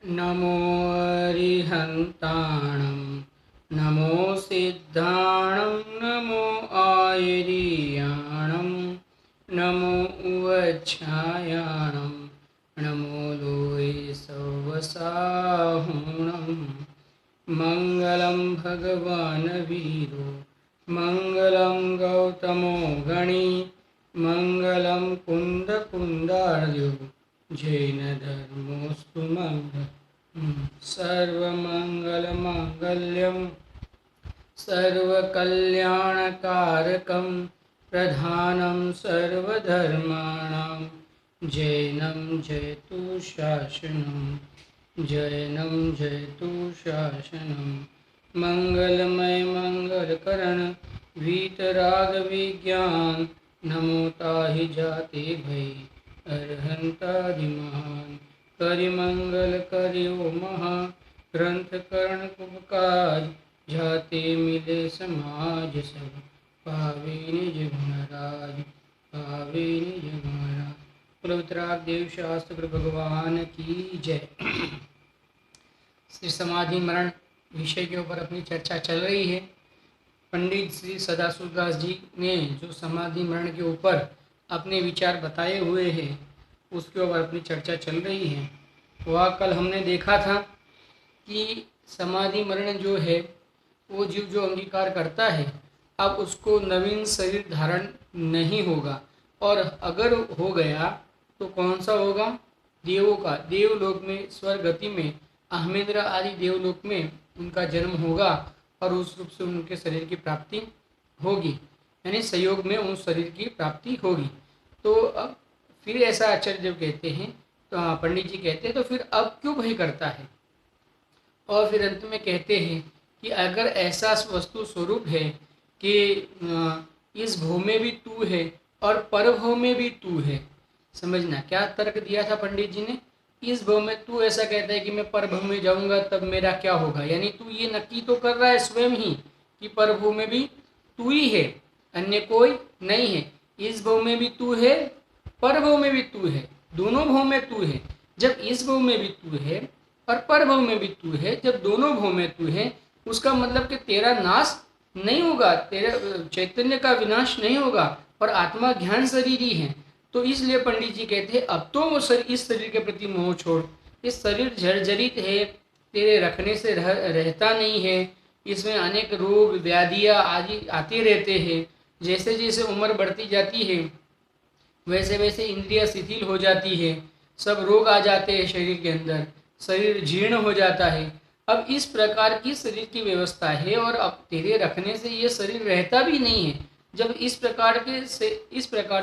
नमो अरिहन्ताणं नमो सिद्धाणं नमो आयर्याणं नमो उवच्छायाणं नमो लोये सवसाहुणं मङ्गलं भगवान् वीरो मङ्गलं गौतमो गणी मङ्गलं कुन्दकुन्दार्यो जैन धर्मोस्तु मंगल सर्वमंगलमांगल्यं सर्वकल्याणकारकं प्रधानं सर्वधर्माणां जैनं जयतु शासनं जैनं जयतु शासनं मंगलमय मंगलकरण वीतराग विज्ञान नमो ताहि जाते भई अरहंतादिमहान करि मंगल करियो महा ग्रंथ करण कुबकाज जाते मिले समाज सब पावे निज गुण राज पावे निज गुण राज। पवित्राग देव शास्त्र गुरु भगवान की जय। श्री समाधि मरण विषय के ऊपर अपनी चर्चा चल रही है। पंडित श्री सदाशिवदास जी ने जो समाधि मरण के ऊपर अपने विचार बताए हुए हैं उसके ऊपर अपनी चर्चा चल रही है। वह कल हमने देखा था कि समाधि मरण जो है वो जीव जो अंगीकार करता है अब उसको नवीन शरीर धारण नहीं होगा, और अगर हो गया तो कौन सा होगा? देवों का, देवलोक में, स्वर्गति में, अहमेंद्र आदि देवलोक में उनका जन्म होगा और उस रूप से उनके शरीर की प्राप्ति होगी, यानी संयोग में उन शरीर की प्राप्ति होगी। तो अब फिर ऐसा आचार्य देव कहते हैं, तो पंडित जी कहते हैं तो फिर अब क्यों भय करता है? और फिर अंत में कहते हैं कि अगर ऐसा वस्तु स्वरूप है कि इस भव में भी तू है और परभव में भी तू है। समझना क्या तर्क दिया था पंडित जी ने। इस भव में तू ऐसा कहता है कि मैं परभव में जाऊंगा तब मेरा क्या होगा, यानी तू ये नक्की तो कर रहा है स्वयं ही कि परभव में भी तू ही है, अन्य कोई नहीं है। इस भव में भी तू है, परभव में भी तू है, दोनों भव में तू है। जब इस भव में भी तू है और परभव में भी तू है, जब दोनों भव में तू है, उसका मतलब कि तेरा नाश नहीं होगा, तेरे चैतन्य का विनाश नहीं होगा, और आत्मा ज्ञान शरीर ही है। तो इसलिए पंडित जी कहते हैं अब तो वो इस शरीर के प्रति मोह छोड़। इस शरीर जर्जरित है, तेरे रखने से रहता नहीं है, इसमें अनेक रोग व्याधियाँ आदि आते रहते हैं। जैसे जैसे उम्र बढ़ती जाती है वैसे वैसे इंद्रियां शिथिल हो जाती है, सब रोग आ जाते हैं शरीर के अंदर, शरीर जीर्ण हो जाता है। अब इस प्रकार की शरीर की व्यवस्था है और अब तेरे रखने से ये शरीर रहता भी नहीं है। जब इस प्रकार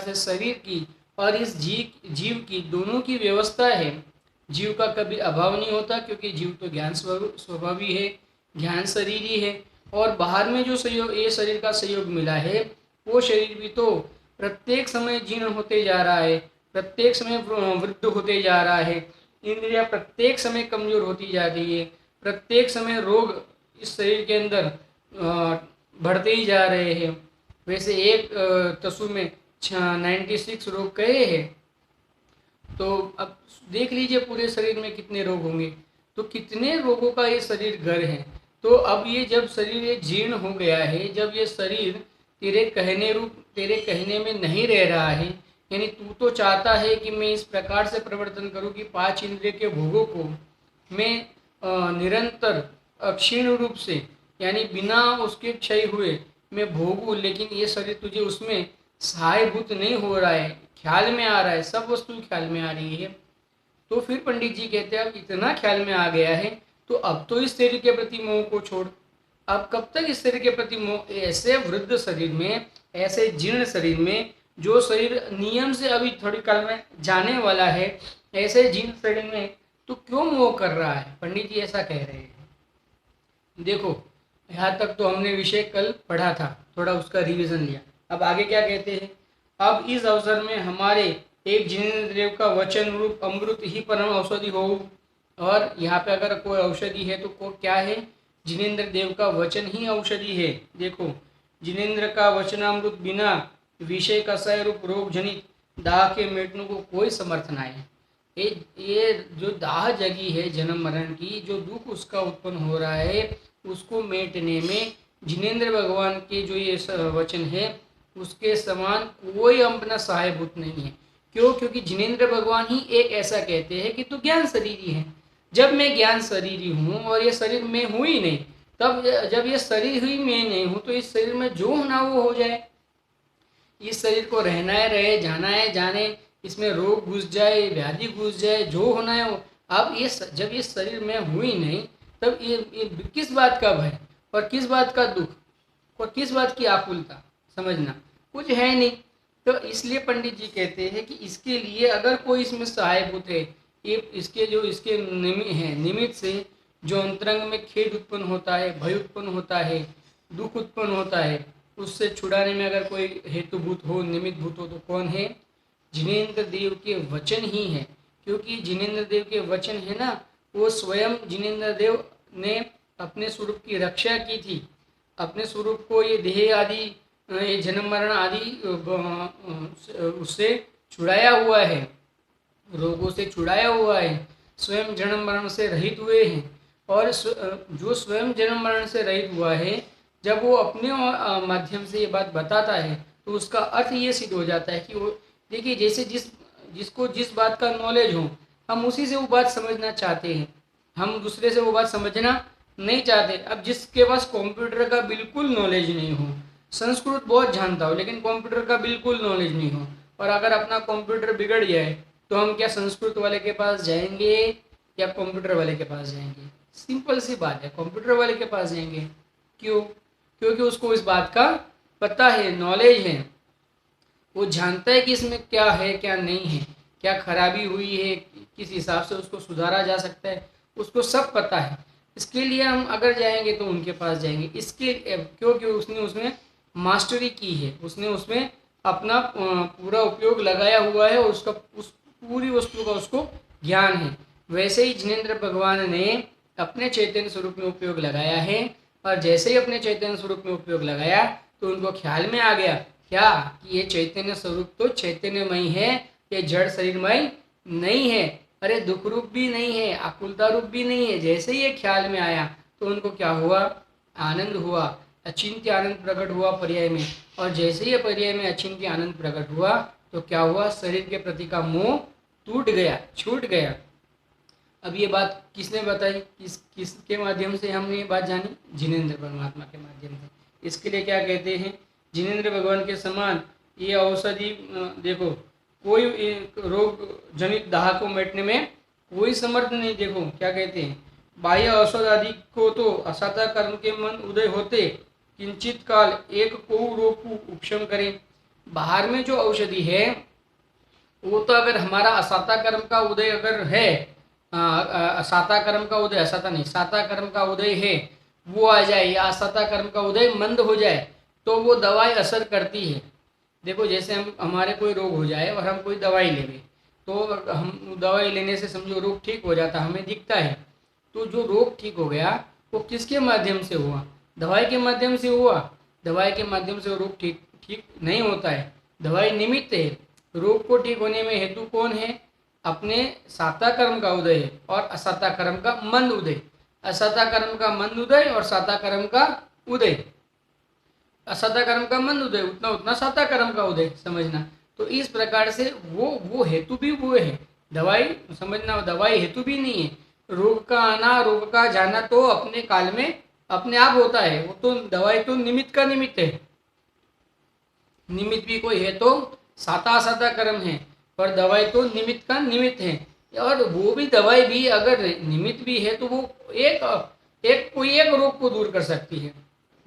से शरीर की और इस जीव की दोनों की व्यवस्था है, जीव का कभी अभाव नहीं होता क्योंकि जीव तो ज्ञान स्वभावी है, ज्ञान शरीर ही है। और बाहर में जो सहयोग, ये शरीर का सहयोग मिला है, वो शरीर भी तो प्रत्येक समय जीर्ण होते जा रहा है, प्रत्येक समय वृद्ध होते जा रहा है, इंद्रियां प्रत्येक समय कमजोर होती जा रही है, प्रत्येक समय रोग इस शरीर के अंदर बढ़ते ही जा रहे हैं। वैसे एक तसु में 96 रोग कहे हैं, तो अब देख लीजिए पूरे शरीर में कितने रोग होंगे, तो कितने रोगों का ये शरीर घर है। तो अब ये जब शरीर ये जीर्ण हो गया है, जब ये शरीर तेरे कहने में नहीं रह रहा है, यानी तू तो चाहता है कि मैं इस प्रकार से प्रवर्तन करूं कि 5 इंद्रिय के भोगों को मैं निरंतर क्षीण रूप से, यानी बिना उसके क्षय हुए मैं भोगूं, लेकिन ये शरीर तुझे उसमें सहायभूत नहीं हो रहा है, ख्याल में आ रहा है, सब वस्तु ख्याल में आ रही है। तो फिर पंडित जी कहते हैं अब इतना ख्याल में आ गया है तो अब तो इस शरीर के प्रति मोह को छोड़। अब कब तक इस शरीर के प्रति मोह? ऐसे वृद्ध शरीर में, ऐसे जीर्ण शरीर में, जो शरीर नियम से अभी थोड़ी काल में जाने वाला है, ऐसे जीर्ण शरीर में तो क्यों मोह कर रहा है? पंडित जी ऐसा कह रहे हैं। देखो यहाँ तक तो हमने विषय कल पढ़ा था, थोड़ा उसका रिवीजन लिया। अब आगे क्या कहते हैं? अब इस अवसर में हमारे एक जिनेन्द्र देव का वचन रूप अमृत ही परम औषधि हो। और यहाँ पे अगर कोई औषधि है तो क्या है? जिनेन्द्र देव का वचन ही औषधि है। देखो, जिनेन्द्र का वचनामृत बिना विषय कषाय रूप रोग जनित दाह के मिटने को कोई समर्थ ना है। ये जो दाह जगी है जन्म मरण की, जो दुख उसका उत्पन्न हो रहा है, उसको मेटने में जिनेंद्र भगवान के जो ये वचन है उसके समान कोई अपना सहायभूत नहीं है। क्यों? क्योंकि जिनेंद्र भगवान ही एक ऐसा कहते हैं कि तू ज्ञान शरीरी है। जब मैं ज्ञान शरीरी हूँ और ये शरीर में हूँ ही नहीं, तब जब ये शरीर ही मैं नहीं हूँ तो इस शरीर में जो होना वो हो जाए। इस शरीर को रहना है रहे, जाना है जाने, इसमें रोग घुस जाए, व्याधि घुस जाए, जो होना है वो। अब ये जब ये शरीर में हुई नहीं, तब ये किस बात का भय और किस बात का दुख और किस बात की आकुलता, समझना कुछ है नहीं। तो इसलिए पंडित जी कहते हैं कि इसके लिए अगर कोई इसमें सहायभूत है, ये इसके निमित्त से जो अंतरंग में खेद उत्पन्न होता है, भय उत्पन्न होता है, दुख उत्पन्न होता है, उससे छुड़ाने में अगर कोई हेतुभूत हो, निमित्त भूत हो, तो कौन है? जिनेंद्र देव के वचन ही है। क्योंकि जिनेंद्र देव के वचन है ना, वो स्वयं जिनेंद्र देव ने अपने स्वरूप की रक्षा की थी। अपने स्वरूप को ये देह आदि, ये जन्म मरण आदि उससे छुड़ाया हुआ है, रोगों से छुड़ाया हुआ है, स्वयं जन्म मरण से रहित हुए हैं। और जो स्वयं जन्म मरण से रहित हुआ है, जब वो अपने माध्यम से ये बात बताता है तो उसका अर्थ ये सिद्ध हो जाता है कि वो, देखिए, जैसे जिसको जिस बात का नॉलेज हो, हम उसी से वो बात समझना चाहते हैं, हम दूसरे से वो बात समझना नहीं चाहते। अब जिसके पास कंप्यूटर का बिल्कुल नॉलेज नहीं हो, संस्कृत बहुत जानता हो लेकिन कंप्यूटर का बिल्कुल नॉलेज नहीं हो, और अगर अपना कंप्यूटर बिगड़ जाए तो हम क्या संस्कृत वाले के पास जाएंगे या कंप्यूटर वाले के पास जाएंगे? सिंपल सी बात है, कंप्यूटर वाले के पास जाएंगे। क्यों? क्योंकि उसको इस बात का पता है, नॉलेज है, वो जानता है कि इसमें क्या है क्या नहीं है, क्या खराबी हुई है, किस हिसाब से उसको सुधारा जा सकता है, उसको सब पता है। इसके लिए हम अगर जाएंगे तो उनके पास जाएंगे, इसके क्योंकि उसने उसमें मास्टरी की है, उसने उसमें अपना पूरा उपयोग लगाया हुआ है, और उसका उस पूरी वस्तु का उसको ज्ञान है। वैसे ही जिनेंद्र भगवान ने अपने चैतन्य स्वरूप में उपयोग लगाया है, और जैसे ही अपने चैतन्य स्वरूप में उपयोग लगाया तो उनको ख्याल में आ गया क्या कि ये चैतन्य स्वरूप तो चैतन्यमय है, ये जड़ शरीरमय नहीं है, अरे दुख रूप भी नहीं है, आकुलता रूप भी नहीं है। जैसे ही ये ख्याल में आया तो उनको क्या हुआ? आनंद हुआ, अचिंत्य आनंद प्रकट हुआ पर्याय में। और जैसे ही पर्याय में अचिंत्य आनंद प्रकट हुआ तो क्या हुआ? शरीर के प्रति का मोह टूट गया, छूट गया। अब ये बात किसने बताई? किसके माध्यम से हमने ये बात जानी? जिनेंद्र परमात्मा के माध्यम से। इसके लिए क्या कहते हैं? जिनेंद्र भगवान के समान ये औषधि, देखो, कोई रोग जनित दाह को मिटने में कोई समर्थ नहीं। देखो क्या कहते हैं, बाह्य औषध आदि को तो असाता कर्म के मन उदय होते किंचित काल एक को रोग को उपशम करें। बाहर में जो औषधि है वो तो अगर हमारा असाता कर्म का उदय अगर है, असाता कर्म का उदय, असाता नहीं, साता कर्म का उदय है, वो आ जाए, या असाता कर्म का उदय मंद हो जाए, तो वो दवाई असर करती है। देखो जैसे हमारे कोई रोग हो जाए और हम कोई दवाई लेंगे, तो हम दवाई लेने से समझो रोग ठीक हो जाता, हमें दिखता है। तो जो रोग ठीक हो गया वो किसके माध्यम से हुआ? दवाई के माध्यम से हुआ। दवाई के माध्यम से रोग ठीक ठीक नहीं होता है, दवाई निमित्त है। रोग को ठीक होने में हेतु कौन है? अपने साता कर्म का उदय है और असाता कर्म का मंद उदय। असाता कर्म का मंद उदय और साता कर्म का उदय। असाता कर्म का मंद उदय, उतना उतना साता कर्म का उदय, समझना। तो इस प्रकार से वो हेतु भी वो है, दवाई समझना, दवाई हेतु भी नहीं है। रोग का आना, रोग का जाना तो अपने काल में अपने आप होता है, वो तो दवाई तो निमित्त का निमित्त है। निमित्त भी कोई है तो साता असाता कर्म है, पर दवाई तो निमित्त का निमित्त है। और वो भी दवाई भी अगर निमित्त भी है तो वो कोई एक रोग को दूर कर सकती है।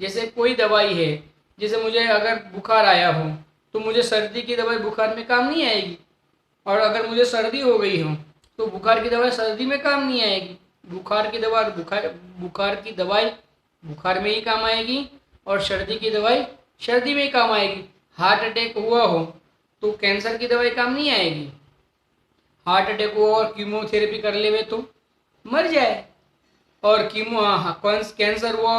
जैसे कोई दवाई है, जैसे मुझे अगर बुखार आया हो तो मुझे सर्दी की दवाई बुखार में काम नहीं आएगी, और अगर मुझे सर्दी हो गई हो तो बुखार की दवाई सर्दी में काम नहीं आएगी। बुखार की दवाई बुखार में ही काम आएगी, और सर्दी की दवाई सर्दी में ही काम आएगी। हार्ट अटैक हुआ हो तो कैंसर की दवाई काम नहीं आएगी। हार्ट अटैक हुआ और कीमोथेरेपी कर लेवे तो मर जाए, और कैंसर हुआ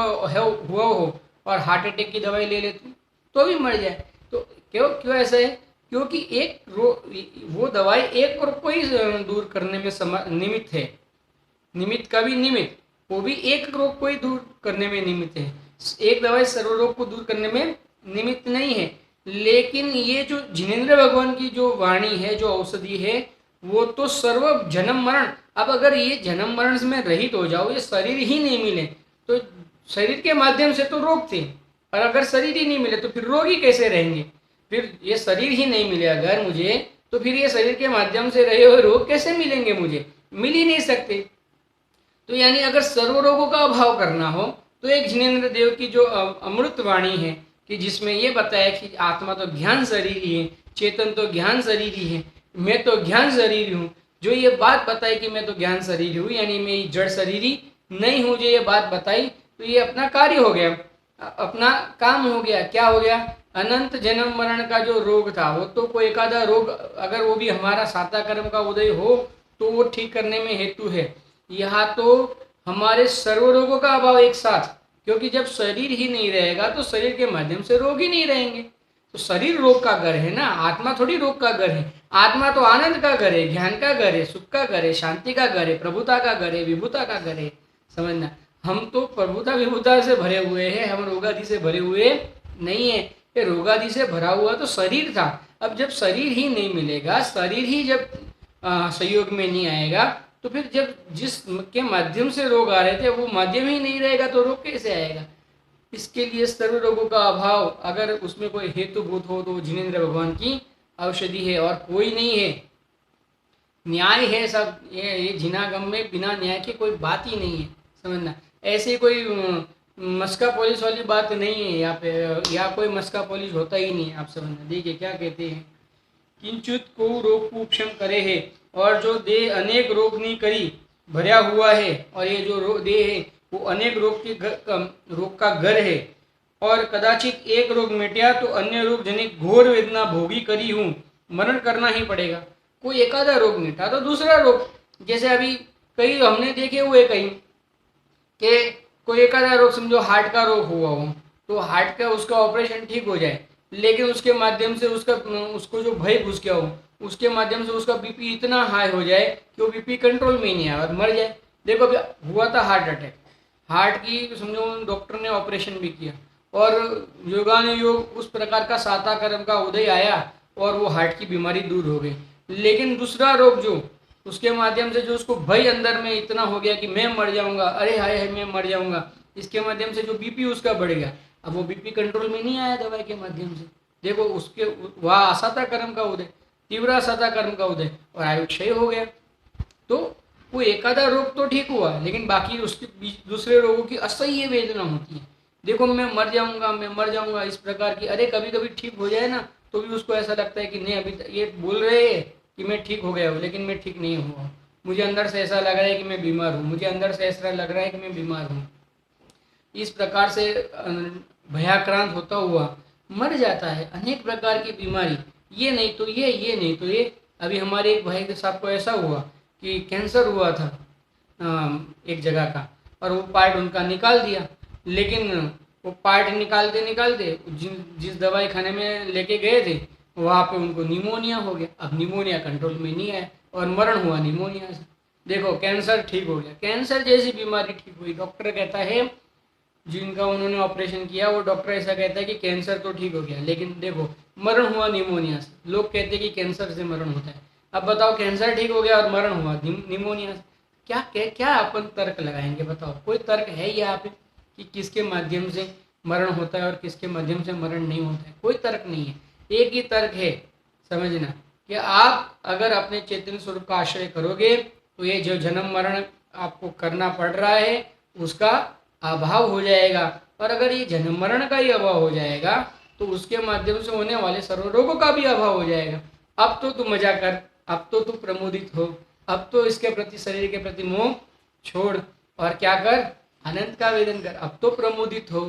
हो और हार्ट अटैक की दवाई ले ले तो भी मर जाए। तो क्यों ऐसा है? क्योंकि वो दवाई एक रोग को ही दूर करने में निमित्त है। निमित्त का भी निमित्त, वो भी एक रोग को ही दूर करने में निमित्त है। एक दवाई सर्व रोग को दूर करने में निमित्त नहीं है। लेकिन ये जो जिनेंद्र भगवान की जो वाणी है, जो औषधि है, वो तो सर्व जन्म मरण। अब अगर ये जन्म मरण में रहित हो जाओ, ये शरीर ही नहीं मिले, तो शरीर के माध्यम से तो रोग थे, और अगर शरीर ही नहीं मिले तो फिर रोग ही कैसे रहेंगे। फिर ये शरीर ही नहीं मिले अगर मुझे, तो फिर ये शरीर के माध्यम से रहे हुए रोग कैसे मिलेंगे मुझे, मिल ही नहीं सकते। तो यानी अगर सर्व रोगों का अभाव करना हो तो एक जिनेंद्र देव की जो अमृत वाणी है, कि जिसमें ये बताया कि आत्मा तो ज्ञान शरीर ही है, चेतन तो ज्ञान शरीर ही है, मैं तो ज्ञान शरीर हूँ, जो ये बात बताई कि मैं तो ज्ञान शरीर हूँ, यानी मैं जड़ शरीरी नहीं हूँ, जो ये बात बताई, तो ये अपना कार्य हो गया, अपना काम हो गया। क्या हो गया? अनंत जन्म मरण का जो रोग था, वो तो कोई एक आधा रोग अगर वो भी हमारा साता कर्म का उदय हो तो वो ठीक करने में हेतु है। यहाँ तो हमारे सर्व रोगों का अभाव एक साथ, क्योंकि जब शरीर ही नहीं रहेगा तो शरीर के माध्यम से रोग ही नहीं रहेंगे। तो शरीर रोग का घर है ना, आत्मा थोड़ी रोग का घर है। आत्मा तो आनंद का घर है, ज्ञान का घर है, सुख का घर है, शांति का घर है, प्रभुता का घर है, विभुता का घर है। समझना, हम तो प्रभुता विभुता से भरे हुए हैं, हम रोगादि से भरे हुए नहीं है। ये रोगादि से भरा हुआ तो शरीर था। अब जब शरीर ही नहीं मिलेगा, शरीर ही जब सहयोग में नहीं आएगा, तो फिर जब जिस के माध्यम से रोग आ रहे थे वो माध्यम ही नहीं रहेगा तो रोग कैसे आएगा। इसके लिए सर्व रोगों का अभाव अगर उसमें कोई हेतुभूत हो तो जिनेंद्र भगवान की औषधि है, और कोई नहीं है। न्याय है सब, ये जिनागम में बिना न्याय के कोई बात ही नहीं है। समझना, ऐसे कोई मस्का पॉलिश वाली बात नहीं है यहाँ पे, या कोई मस्का पॉलिश होता ही नहीं है। आप समझना, देखिए क्या कहते हैं, किंचुत को रोग उपशम करे है, और जो देह अनेक रोग नहीं करी भरा हुआ है, और ये जो देह है वो अनेक रोग के रोग का घर है, और कदाचित एक रोग मिटा तो अन्य रोग जनित घोर वेदना भोगी करी हूँ, मरण करना ही पड़ेगा। कोई एक आधा रोग मिटा तो दूसरा रोग, जैसे अभी कई हमने देखे हुए कहीं कि कोई एक आधा रोग, समझो हार्ट का रोग हुआ हो, तो हार्ट का उसका ऑपरेशन ठीक हो जाए, लेकिन उसके माध्यम से उसको जो भय घुस गया हो, उसके माध्यम से उसका बीपी इतना हाई हो जाए कि वो बीपी कंट्रोल में ही नहीं आया और मर जाए। देखो अभी हुआ था हार्ट अटैक, हार्ट की समझो डॉक्टर ने ऑपरेशन भी किया, और योगानुयोग उस प्रकार का साता कर्म का उदय आया और वो हार्ट की बीमारी दूर हो गई। लेकिन दूसरा रोग जो उसके माध्यम से जो उसको भय अंदर में इतना हो गया कि मैं मर जाऊंगा, अरे हाय हाय मैं मर जाऊंगा, इसके माध्यम से जो बीपी उसका बढ़ गया, अब वो बीपी कंट्रोल में नहीं आया दवाई के माध्यम से। देखो उसके वह असाता कर्म का उदय, तीव्र असाता कर्म का उदय, और आयु क्षय हो गया। तो वो एक आधा रोग तो ठीक हुआ, लेकिन बाकी उसके दूसरे रोगों की असह्य वेदना होती है। देखो मैं मर जाऊंगा, मैं मर जाऊंगा, इस प्रकार की। अरे कभी कभी ठीक हो जाए ना तो भी उसको ऐसा लगता है कि नहीं, अभी ये बोल रहे हैं कि मैं ठीक हो गया हूँ, लेकिन मैं ठीक नहीं हुआ, मुझे अंदर से ऐसा लग रहा है कि मैं बीमार हूँ, मुझे अंदर से ऐसा लग रहा है कि मैं बीमार हूँ। इस प्रकार से भयाक्रांत होता हुआ मर जाता है। अनेक प्रकार की बीमारी, ये नहीं तो ये नहीं तो ये। अभी हमारे एक भाई के साथ को ऐसा हुआ कि कैंसर हुआ था एक जगह का, और वो पार्ट उनका निकाल दिया, लेकिन वो पार्ट निकालते निकालते जिस दवाई खाने में लेके गए थे वहाँ पे उनको निमोनिया हो गया। अब निमोनिया कंट्रोल में नहीं आया और मरण हुआ निमोनिया से। देखो कैंसर ठीक हो गया, कैंसर जैसी बीमारी ठीक हुई। डॉक्टर कहता है, जिनका उन्होंने ऑपरेशन किया वो डॉक्टर ऐसा कहता है कि कैंसर तो ठीक हो गया, लेकिन देखो मरण हुआ निमोनिया से। लोग कहते हैं कि कैंसर से मरण होता है, अब बताओ कैंसर ठीक हो गया और मरण हुआ निमोनिया से। क्या अपन तर्क लगाएंगे बताओ? कोई तर्क है यहाँ पे कि किसके माध्यम से मरण होता है और किसके माध्यम से मरण नहीं होता है? कोई तर्क नहीं है। एक ही तर्क है, समझना, कि आप अगर अपने चैतन्य स्वरूप का आश्रय करोगे तो ये जो जन्म मरण आपको करना पड़ रहा है उसका अभाव हो जाएगा। और अगर ये जन्म मरण का ही अभाव हो जाएगा तो उसके माध्यम से होने वाले सर्व रोगों का भी अभाव हो जाएगा। अब तो तू मजा कर, अब तो तू प्रमोदित हो, अब तो इसके प्रति, शरीर के प्रति मोह छोड़ और क्या कर, आनंद का वेदन कर। अब तो प्रमोदित हो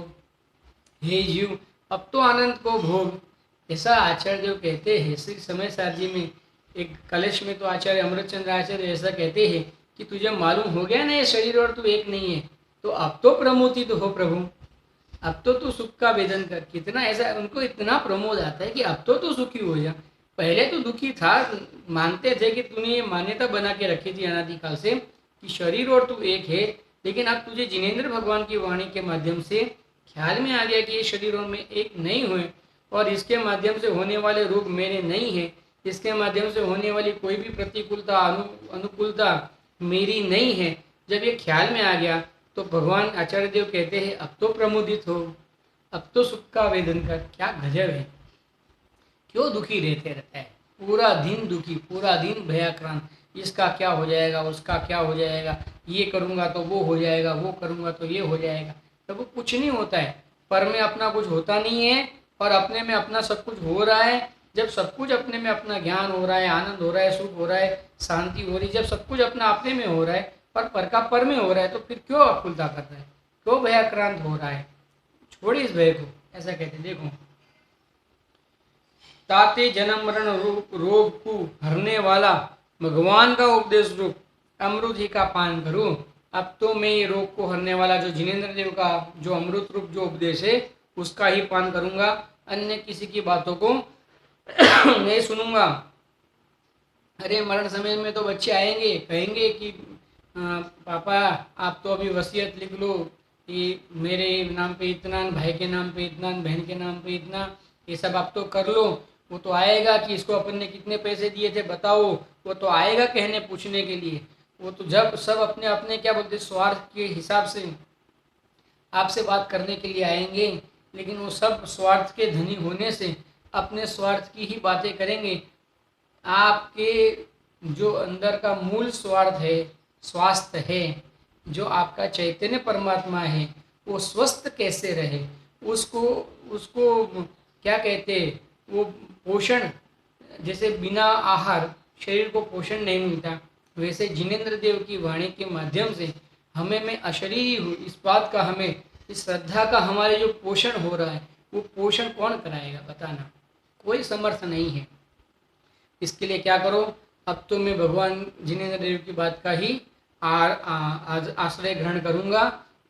हे जीव, अब तो आनंद को भोग। ऐसा आचार्य देव कहते हैं। श्री समय सार जी में एक कलेश में तो आचार्य अमृतचंद्र आचार्य ऐसा कहते हैं कि तुझे मालूम हो गया ना ये शरीर और तू एक नहीं है, तो अब तो प्रमोदित हो प्रभु, अब तो तू सुख का वेदन कर। कितना ऐसा उनको इतना प्रमोद आता है कि अब तो तू सुखी हो जा। पहले तो दुखी था, मानते थे कि तूने ये मान्यता बना के रखी थी अनादिकाल से कि शरीर और तू एक है, लेकिन अब तुझे जिनेंद्र भगवान की वाणी के माध्यम से ख्याल में आ गया कि ये शरीर और मैं एक नहीं हुए, और इसके माध्यम से होने वाले रोग मेरे नहीं है, इसके माध्यम से होने वाली कोई भी प्रतिकूलता अनुकूलता मेरी नहीं है। जब ये ख्याल में आ गया तो भगवान आचार्य देव कहते हैं अब तो प्रमोदित हो, अब तो सुख का वेदन कर। क्या गजब है, क्यों दुखी रहता है, पूरा दिन दुखी, पूरा दिन भयाक्रांत, इसका क्या हो जाएगा, उसका क्या हो जाएगा, ये करूँगा तो वो हो जाएगा, वो करूँगा तो ये हो जाएगा। तो वो कुछ नहीं होता है, पर में अपना कुछ होता नहीं है और अपने में अपना सब कुछ हो रहा है। जब सब कुछ अपने में अपना ज्ञान हो रहा है, आनंद हो रहा है, सुख हो रहा है, शांति हो रही है, जब सब कुछ अपना अपने में हो रहा है पर का पर में हो रहा है, तो फिर क्यों अकुलता कर रहा है, क्यों भयाक्रांत हो रहा है। छोड़िए इस भय को, ऐसा कहते। देखो, ताते जन्म मरण रोग को हरने वाला भगवान का उपदेश रूप अमृत ही का पान करूं। अब तो मैं ये रोग को हरने वाला जो जिनेंद्र देव का जो अमृत रूप जो उपदेश है उसका ही पान करूंगा, अन्य किसी की बातों को नहीं सुनूंगा। अरे मरण समय में तो बच्चे आएंगे, कहेंगे कि पापा आप तो अभी वसीयत लिख लो कि मेरे नाम पे इतना, भाई के नाम पे इतना, बहन के नाम पे इतना, ये सब आप तो कर लो। वो तो आएगा कि इसको अपन ने कितने पैसे दिए थे बताओ, वो तो आएगा कहने पूछने के लिए। वो तो जब सब अपने अपने क्या बोलते स्वार्थ के हिसाब से आपसे बात करने के लिए आएंगे, लेकिन वो सब स्वार्थ के धनी होने से अपने स्वार्थ की ही बातें करेंगे। आपके जो अंदर का मूल स्वार्थ है, स्वास्थ्य है, जो आपका चैतन्य परमात्मा है, वो स्वस्थ कैसे रहे, उसको उसको क्या कहते, वो पोषण, जैसे बिना आहार शरीर को पोषण नहीं मिलता, वैसे जिनेंद्र देव की वाणी के माध्यम से हमें मैं अशरीरी हूँ इस बात का, हमें इस श्रद्धा का हमारे जो पोषण हो रहा है, वो पोषण कौन कराएगा बताना, कोई समर्थ नहीं है। इसके लिए क्या करो, अब तो मैं भगवान जिनेंद्र देव की बात का ही आश्रय ग्रहण करूँगा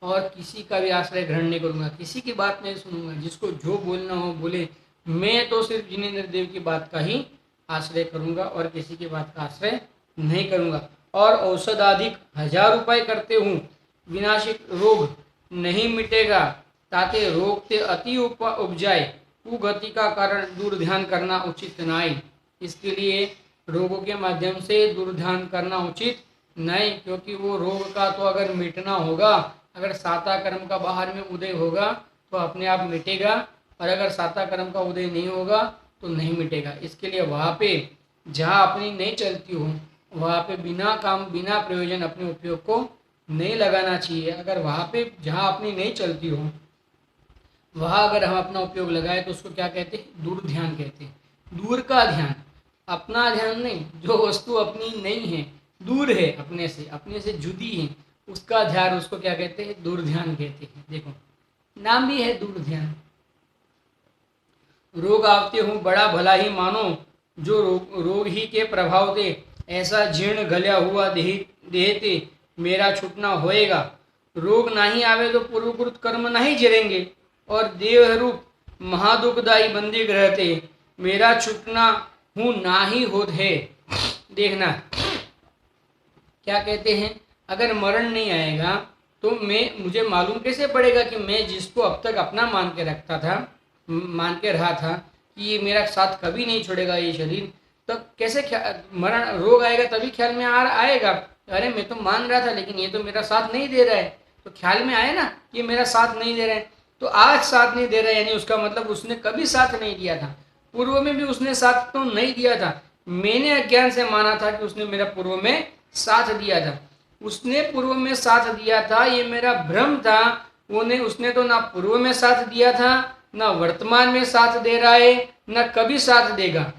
और किसी का भी आश्रय ग्रहण नहीं करूँगा, किसी की बात नहीं सुनूंगा, जिसको जो बोलना हो बोले, मैं तो सिर्फ जिनेंद्र देव की बात का ही आश्रय करूँगा और किसी की बात का आश्रय नहीं करूँगा। और औषधाधिक 1000 रुपये करते हूँ, विनाशिक रोग नहीं मिटेगा, ताते रोग ते अति उपजाए, कुगति का कारण दूर ध्यान करना उचित नहीं। इसके लिए रोगों के माध्यम से दुर्ध्यान करना उचित नहीं, क्योंकि वो रोग का तो अगर मिटना होगा, अगर साता कर्म का बाहर में उदय होगा तो अपने आप मिटेगा, और अगर साता कर्म का उदय नहीं होगा तो नहीं मिटेगा। इसके लिए वहाँ पे जहाँ अपनी नहीं चलती हो, वहाँ पे बिना काम बिना प्रयोजन अपने उपयोग को नहीं लगाना चाहिए। अगर वहाँ पे जहाँ अपनी नहीं चलती हो वहाँ अगर हम अपना उपयोग लगाए तो उसको क्या कहते हैं, दूर ध्यान कहते हैं। दूर का ध्यान, अपना ध्यान नहीं, जो वस्तु अपनी नहीं है, दूर है, अपने से जुदी है, उसका ध्यान, उसको क्या कहते हैं, दूर ध्यान कहते हैं। देखो नाम भी है दूर ध्यान। रोग आवते हूँ बड़ा भला ही मानो, जो रोग ही के प्रभाव दे, ऐसा जीर्ण गल्या हुआ देहते मेरा छूटना होएगा। रोग नहीं आवे तो पूर्वकृत कर्म नहीं जरेंगे, और देह रूप महादुखदायी बंदी ग्रहते मेरा छूटना हूँ ना ही होत है। देखना क्या कहते हैं, अगर मरण नहीं आएगा तो मुझे मालूम कैसे पड़ेगा कि मैं जिसको अब तक अपना मान के रखता था, मान के रहा था कि ये मेरा साथ कभी नहीं छोड़ेगा ये शरीर, तो कैसे मरण रोग आएगा तभी ख्याल में आएगा, अरे मैं तो मान रहा था लेकिन ये तो मेरा साथ नहीं दे रहा है, तो ख्याल में आए ना ये मेरा साथ नहीं दे रहा है। तो आज साथ नहीं दे रहा है, यानी उसका मतलब उसने कभी साथ नहीं दिया था, पूर्व में भी उसने साथ तो नहीं दिया था। मैंने अज्ञान से माना था कि उसने मेरा पूर्व में साथ दिया था, उसने पूर्व में साथ दिया था, ये मेरा भ्रम था। उसने तो ना पूर्व में साथ दिया था, ना वर्तमान में साथ दे रहा है, ना कभी साथ देगा।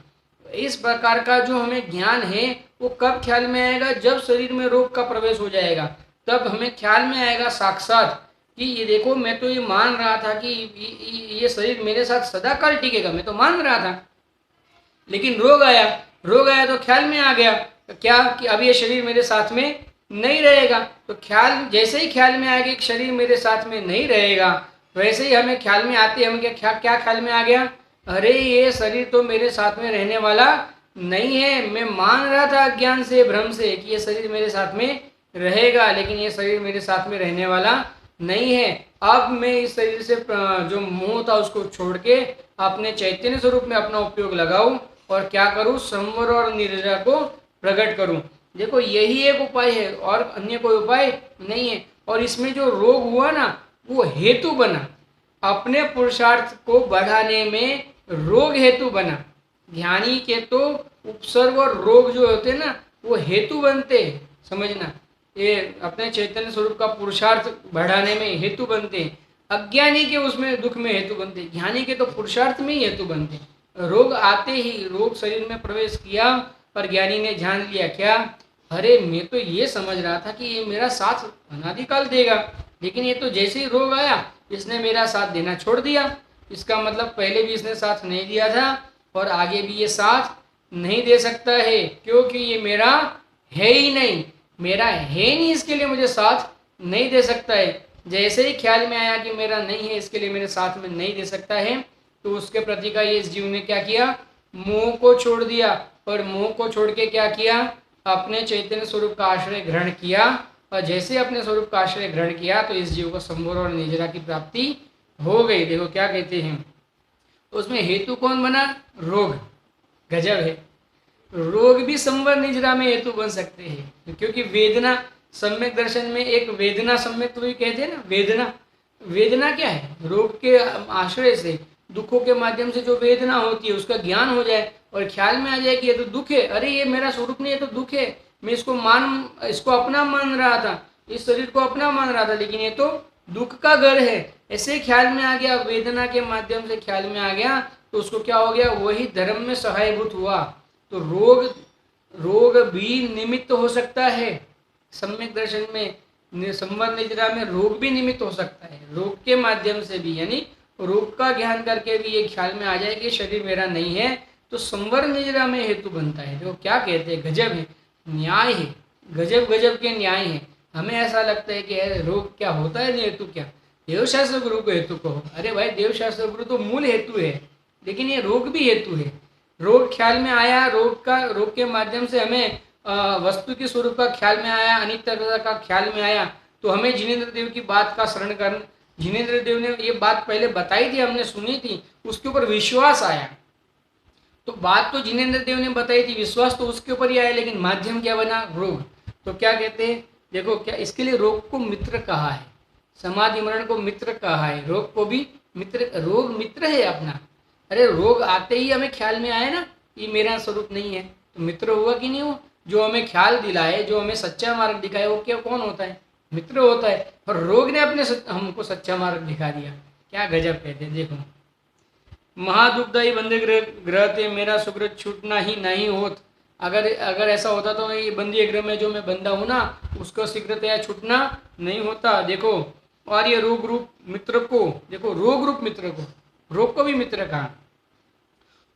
इस प्रकार का जो हमें ज्ञान है वो कब ख्याल में आएगा, जब शरीर में रोग का प्रवेश हो जाएगा, तब हमें ख्याल में आएगा साक्षात कि ये देखो मैं तो ये मान रहा था कि ये शरीर मेरे साथ सदा काल टिकेगा, मैं तो मान रहा था, लेकिन रोग आया तो ख्याल में आ गया क्या कि अब ये शरीर मेरे साथ में नहीं रहेगा। तो ख्याल जैसे ही ख्याल में आएगा कि शरीर मेरे साथ में नहीं रहेगा, वैसे ही हमें ख्याल में आते हम क्या ख्याल में आ गया अरे ये शरीर तो मेरे साथ में रहने वाला नहीं है। मैं मान रहा था अज्ञान से, भ्रम से, कि ये शरीर मेरे साथ में रहेगा, लेकिन ये शरीर मेरे साथ में रहने वाला नहीं है। अब मैं इस शरीर से जो मोह था उसको छोड़ के अपने चैतन्य स्वरूप में अपना उपयोग लगाऊं और क्या करूं, संवर और निर्जरा को प्रकट करूं। देखो यही एक उपाय है और अन्य कोई उपाय नहीं है। और इसमें जो रोग हुआ ना, वो हेतु बना, अपने पुरुषार्थ को बढ़ाने में रोग हेतु बना। ध्यानी के तो उपसर्ग और रोग जो होते ना, वो हेतु बनते हैं, समझना। ये अपने चैतन्य स्वरूप का पुरुषार्थ बढ़ाने में हेतु बनते हैं। अज्ञानी के उसमें दुख में हेतु बनते हैं, ज्ञानी के तो पुरुषार्थ में ही हेतु बनते हैं। रोग आते ही, रोग शरीर में प्रवेश किया पर ज्ञानी ने जान लिया क्या, अरे मैं तो ये समझ रहा था कि ये मेरा साथ अनादिकाल देगा, लेकिन ये तो जैसे ही रोग आया इसने मेरा साथ देना छोड़ दिया। इसका मतलब पहले भी इसने साथ नहीं दिया था और आगे भी ये साथ नहीं दे सकता है, क्योंकि ये मेरा है ही नहीं। मेरा है नहीं, इसके लिए मुझे साथ नहीं दे सकता है। जैसे ही ख्याल में आया कि मेरा नहीं है, इसके लिए मेरे साथ में नहीं दे सकता है, तो उसके प्रति का ये इस जीव ने क्या किया, मोह को छोड़ दिया। और मोह को छोड़ के क्या किया, अपने चैतन्य स्वरूप का आश्रय ग्रहण किया। और जैसे अपने स्वरूप का आश्रय ग्रहण किया तो इस जीव को संभोर और निजरा की प्राप्ति हो गई। देखो क्या कहते हैं, तो उसमें हेतु कौन बना, रोग। गजब है, रोग भी संवर निजरा में हेतु बन सकते हैं, क्योंकि वेदना, सम्यक दर्शन में एक वेदना सम्यक तो भी कहते हैं ना। वेदना, वेदना क्या है, रोग के आश्रय से, दुखों के माध्यम से जो वेदना होती है उसका ज्ञान हो जाए और ख्याल में आ जाए कि ये तो दुख है, अरे ये मेरा स्वरूप नहीं, ये तो दुख है, मैं इसको अपना मान रहा था, इस शरीर को अपना मान रहा था, लेकिन ये तो दुख का घर है। ऐसे ख्याल में आ गया, वेदना के माध्यम से ख्याल में आ गया, तो उसको क्या हो गया, वही धर्म में सहायभूत हुआ। तो रोग, रोग भी निमित्त हो सकता है। सम्यक दर्शन में संवर निद्रा में रोग भी निमित्त हो सकता है। रोग के माध्यम से भी, यानी रोग का ज्ञान करके भी ये ख्याल में आ जाए कि शरीर मेरा नहीं है, तो संवर निद्रा में हेतु बनता है। देखो क्या कहते हैं, गजब है, न्याय है, गजब गजब के न्याय है। हमें ऐसा लगता है कि रोग क्या होता है, हेतु क्या, देवशास्त्र गुरु को हेतु कहो। अरे भाई देवशास्त्र गुरु तो मूल हेतु है, लेकिन ये रोग भी हेतु है। रोग ख्याल में आया, रोग के माध्यम से हमें वस्तु के स्वरूप का ख्याल में आया, अनित्यता का ख्याल में आया, तो हमें जिनेन्द्र देव की बात का शरण करना, जिनेन्द्र देव ने ये बात पहले बताई थी, हमने सुनी थी, उसके ऊपर विश्वास आया। तो बात तो जिनेन्द्र देव ने बताई थी, विश्वास तो उसके ऊपर ही आया, लेकिन माध्यम क्या बना, रोग। तो क्या कहते हैं, देखो क्या, इसके लिए रोग को मित्र कहा है, समाधि मरण को मित्र कहा है, रोग को भी मित्र, रोग मित्र है अपना। अरे रोग आते ही हमें ख्याल में आए ना, ये मेरा स्वरूप नहीं है, तो मित्र हुआ कि नहीं हुआ। जो हमें ख्याल दिलाए, जो हमें सच्चा मार्ग दिखाए, वो क्या, कौन होता है, मित्र होता है। और रोग ने अपने हमको सच्चा मार्ग दिखा दिया। क्या गजब कहते हैं। देखो, महादुखदायी बंदे ग्रह थे, मेरा सुकृत छूटना ही नहीं होत। अगर ऐसा होता तो ये बंदी ग्रह में जो मैं बंदा हूँ ना, उसको शीघ्रतया छूटना नहीं होता। देखो, और ये रोग रूप मित्र को, देखो रोग रूप मित्र को, रोग को भी मित्र कहा,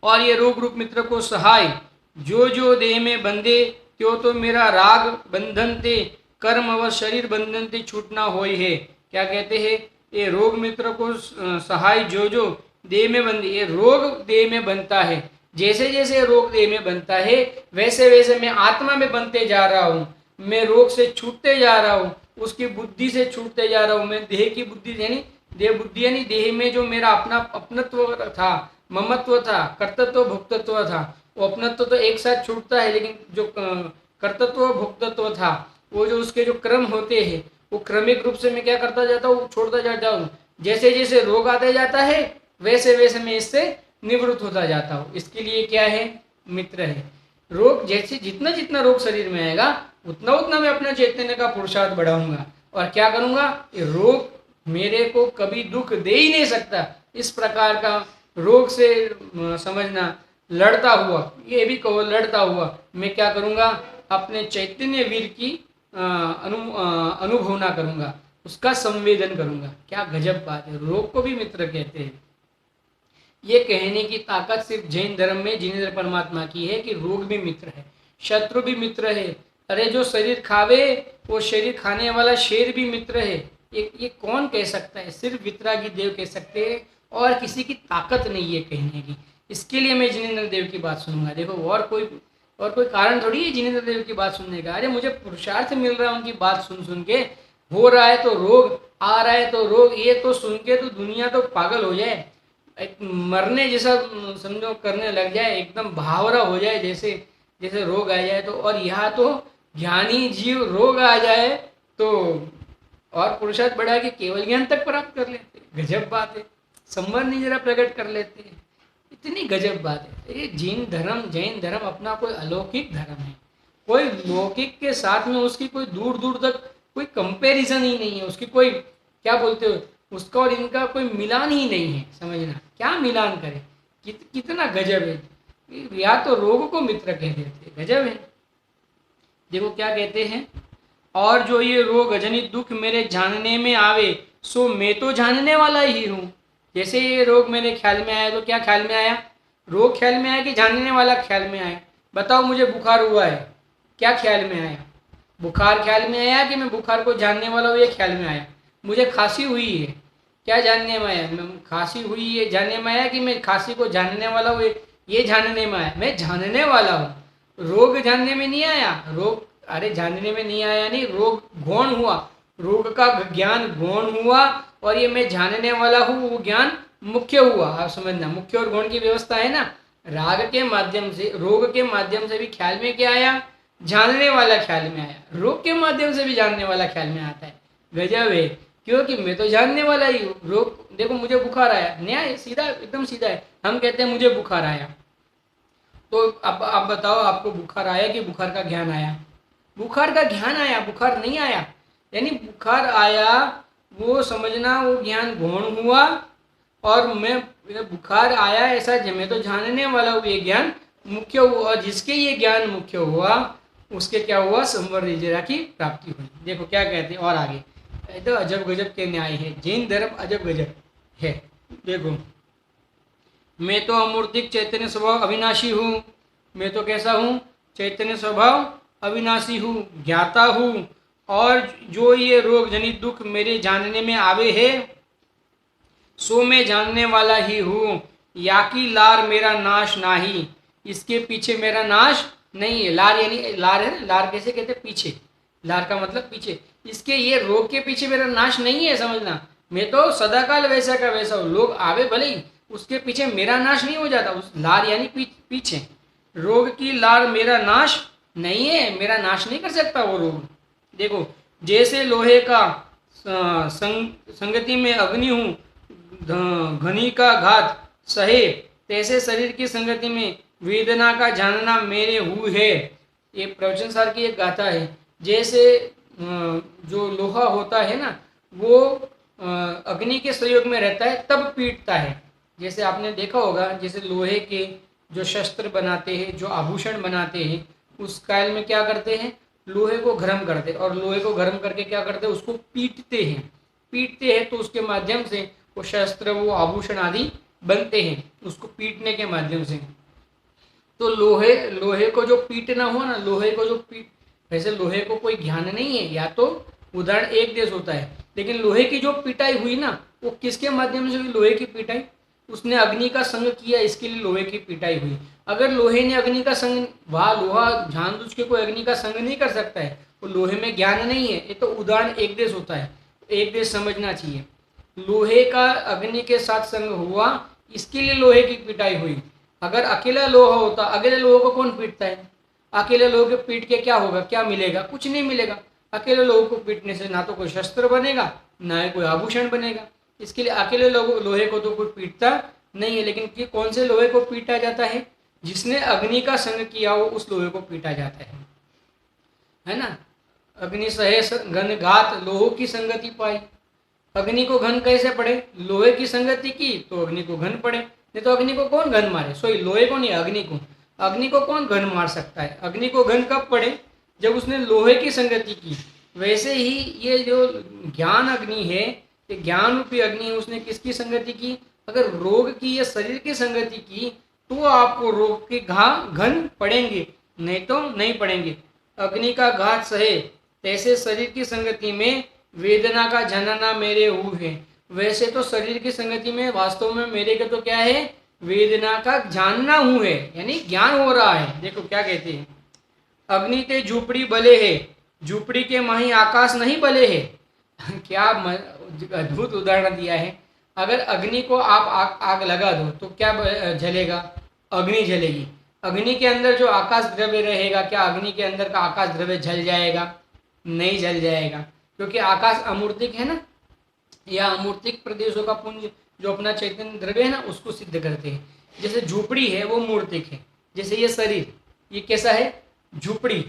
और ये रोग रूप मित्र को सहाय, जो जो देह में बंधे त्यो तो मेरा राग बंधन ते, कर्म व शरीर बंधन ते छूटना होय है। क्या कहते हैं, ये रोग मित्र को सहाय, जो जो देह में बंधे, ये रोग देह में बनता है, जैसे जैसे रोग देह में बनता है वैसे वैसे मैं आत्मा में बनते जा रहा हूँ, मैं रोग से छूटते जा रहा हूँ, उसकी बुद्धि से छूटते जा रहा हूँ। मैं देह की बुद्धि, यानी देह बुद्धि, यानी देह में जो मेरा अपना अपनत्व था, ममत्व था, कर्तृत्व भुक्तत्व था, वो अपनत्व तो एक साथ छूटता है, लेकिन जो कर्तृत्व भुक्तत्व था, वो जो उसके जो क्रम होते हैं, वो क्रमिक रूप से मैं क्या करता जाता हूँ, छोड़ता जाता हूँ। जैसे जैसे रोग आता जाता है वैसे वैसे मैं इससे निवृत्त होता जाता हूँ। इसके लिए क्या है, मित्र है। रोग जैसे जितना जितना रोग शरीर में आएगा उतना उतना मैं अपना चैतन्य का पुरुषार्थ बढ़ाऊंगा और क्या करूंगा, ये रोग मेरे को कभी दुख दे ही नहीं सकता। इस प्रकार का रोग से समझना, लड़ता हुआ, ये भी कहो लड़ता हुआ, मैं क्या करूंगा, अपने चैतन्य वीर की अनुभवना करूंगा, उसका संवेदन करूंगा। क्या गजब बात है, रोग को भी मित्र कहते हैं। ये कहने की ताकत सिर्फ जैन धर्म में जिनेन्द्र परमात्मा की है कि रोग भी मित्र है, शत्रु भी मित्र है। अरे जो शरीर खावे वो शरीर खाने वाला शेर भी मित्र है। ये कौन कह सकता है, सिर्फ वितरागी देव कह सकते हैं। और किसी की ताकत नहीं है कहने की, इसके लिए मैं जिनेंद्र देव की बात सुनूंगा। देखो और कोई कारण थोड़ी है जिनेंद्र देव की बात सुनने का। अरे मुझे पुरुषार्थ मिल रहा है उनकी बात सुन सुन के। हो रहा है तो रोग, आ रहा है तो रोग, ये तो सुन के तो दुनिया तो पागल हो जाए, एक मरने जैसा समझो करने लग जाए, एकदम भावरा हो जाए, जैसे जैसे रोग आ जाए तो। और यहाँ तो ज्ञानी जीव रोग आ जाए तो और पुरुषार्थ बढ़ा के केवल ज्ञान तक प्राप्त कर लेते। गजब बात है, संबंध ही जरा प्रकट कर लेते हैं, इतनी गजब बात है। ये जैन धर्म अपना कोई अलौकिक धर्म है, कोई लौकिक के साथ में उसकी कोई दूर दूर तक कोई कंपैरिजन ही नहीं है, उसकी कोई क्या बोलते हो, उसका और इनका कोई मिलान ही नहीं है। समझना, क्या मिलान करे, कितना गजब है। या तो रोग को मित्र कह देते, गजब है। देखो क्या कहते हैं, और जो ये रोग जनित दुख मेरे जानने में आवे, सो मैं तो जानने वाला ही हूँ। जैसे ये रोग मेरे ख्याल में आया तो क्या ख्याल में आया, रोग ख्याल में आया कि जानने वाला ख्याल में आया। बताओ, मुझे बुखार हुआ है, क्या ख्याल में आया, बुखार ख्याल में आया कि मैं बुखार को जानने वाला हूँ, ये ख्याल में आया। मुझे खांसी हुई है, क्या जानने में आया, मैं खांसी हुई है जानने में आया कि मैं खांसी को जानने वाला हूँ, ये जानने में आया, मैं जानने वाला हूँ। रोग जानने में नहीं आया, रोग अरे जानने में नहीं आया, नहीं, रोग गौण हुआ, रोग का ज्ञान गौण हुआ, और ये मैं जानने वाला हूँ वो ज्ञान मुख्य हुआ। आप समझना, मुख्य और गौण की व्यवस्था है ना। राग के माध्यम से, रोग के माध्यम से भी ख्याल में क्या आया, जानने वाला ख्याल में आया, रोग के माध्यम से भी जानने वाला ख्याल में आता है। गजब है, क्योंकि मैं तो जानने वाला ही हूँ। रोग, देखो मुझे बुखार आया, न्याय सीधा, एकदम सीधा है। हम कहते हैं मुझे बुखार आया, तो अब आप बताओ, आपको बुखार आया कि बुखार का ज्ञान आया, बुखार का ज्ञान आया, बुखार नहीं आया। यानी बुखार आया वो समझना, वो ज्ञान गौण हुआ, और मैं बुखार आया ऐसा मैं तो जानने वाला हूँ, ये ज्ञान मुख्य हुआ। जिसके ये ज्ञान मुख्य हुआ उसके क्या हुआ, संवर्धी जरा की प्राप्ति हुई। देखो क्या कहते हैं और आगे, तो अजब गजब के न्याय है, जैन धर्म अजब गजब है। देखो, मैं तो अमूर्तिक चैतन्य स्वभाव अविनाशी हूँ, मैं तो कैसा हूँ, चैतन्य स्वभाव अविनाशी हूँ, ज्ञाता हूँ, और जो ये रोग जनित दुख मेरे जानने में आवे है, सो मैं जानने वाला ही हूँ। या कि लार मेरा नाश नाही, इसके पीछे मेरा नाश नहीं है। लार यानी लार है ना, लार कैसे कहते हैं, पीछे, लार का मतलब पीछे। इसके ये रोग के पीछे मेरा नाश नहीं है, समझना। मैं तो सदाकाल वैसा का वैसा हूँ, लोग आवे भले ही, उसके पीछे मेरा नाश नहीं हो जाता। उस लार यानी पीछे, रोग की लार मेरा नाश नहीं है, मेरा नाश नहीं कर सकता वो रोग। देखो, जैसे लोहे का संगति में अग्नि हूँ, घनी का घात सहे, तैसे शरीर की संगति में वेदना का जानना मेरे हु है। ये प्रवचन सार की एक गाथा है। जैसे जो लोहा होता है ना, वो अग्नि के सहयोग में रहता है तब पीटता है। जैसे आपने देखा होगा, जैसे लोहे के जो शस्त्र बनाते हैं, जो आभूषण बनाते हैं, उस काल में क्या करते हैं, लोहे को गर्म करते हैं, और लोहे को गर्म करके क्या करते हैं, उसको पीटते हैं तो उसके माध्यम से वो शस्त्र, वो आभूषण आदि बनते हैं, उसको पीटने के माध्यम से। तो लोहे को जो पीटना हो ना, लोहे को जो वैसे लोहे को कोई ज्ञान नहीं है, या तो उदाहरण एक देश होता है, लेकिन लोहे की जो पिटाई हुई ना, वो किसके माध्यम से हुई, लोहे की पिटाई, उसने अग्नि का संग किया, इसके लिए लोहे की पिटाई हुई। अगर लोहे ने अग्नि का संग, वह लोहा जानबूझ के कोई अग्नि का संग नहीं कर सकता है, वो लोहे में ज्ञान नहीं है। ये तो उदाहरण एक देश होता है, एक देश समझना चाहिए। लोहे का अग्नि के साथ संग हुआ, इसके लिए लोहे की पिटाई हुई। अगर अकेला लोहा होता, अकेले लोहे को कौन पीटता है, अकेले लोहे को पीट के क्या होगा, क्या मिलेगा, कुछ नहीं मिलेगा। अकेले लोहे को पीटने से ना तो कोई शस्त्र बनेगा, ना ही कोई आभूषण बनेगा। इसके लिए अकेले लोहे को तो कोई पीटता नहीं है। लेकिन कौन से लोहे को पीटा जाता है, जिसने अग्नि का संग किया हो उस लोहे को पीटा जाता है ना। अग्नि सहे घन घात, लोहो की संगति पाई। अग्नि को घन कैसे पड़े, लोहे की संगति की तो अग्नि को घन पड़े, नहीं तो अग्नि को कौन घन मारे, सोई लोहे को नहीं, अग्नि को। अग्नि को कौन घन मार सकता है, अग्नि को घन कब पड़े, जब उसने लोहे की संगति की। वैसे ही ये जो ज्ञान अग्नि है, ये ज्ञान रूपी अग्नि है, उसने किसकी संगति की, अगर रोग की या शरीर की संगति की तो आपको रोग के घन पड़ेंगे, नहीं तो नहीं पड़ेंगे। अग्नि का घात सहे, तैसे शरीर की संगति में वेदना का जनना मेरे हु है। वैसे तो शरीर की संगति में वास्तव में मेरे को तो क्या है, वेदना का जानना हूँ है, यानी ज्ञान हो रहा है। देखो क्या कहते हैं, अग्नि ते झूपड़ी बले है, झूपड़ी के माही आकाश नहीं बले है। क्या अद्भुत उदाहरण दिया है। अगर अग्नि को आप आग लगा दो तो क्या जलेगा, अग्नि जलेगी। अग्नि के अंदर जो आकाश द्रव्य रहेगा, क्या अग्नि के अंदर का आकाश द्रव्य जल जाएगा? नहीं जल जाएगा, क्योंकि आकाश अमूर्तिक है ना, या अमूर्तिक प्रदेशों का पुंज जो अपना चैतन्य द्रव्य है ना, उसको सिद्ध करते हैं। जैसे झूपड़ी है वो मूर्तिक है, जैसे ये शरीर ये कैसा है, झूपड़ी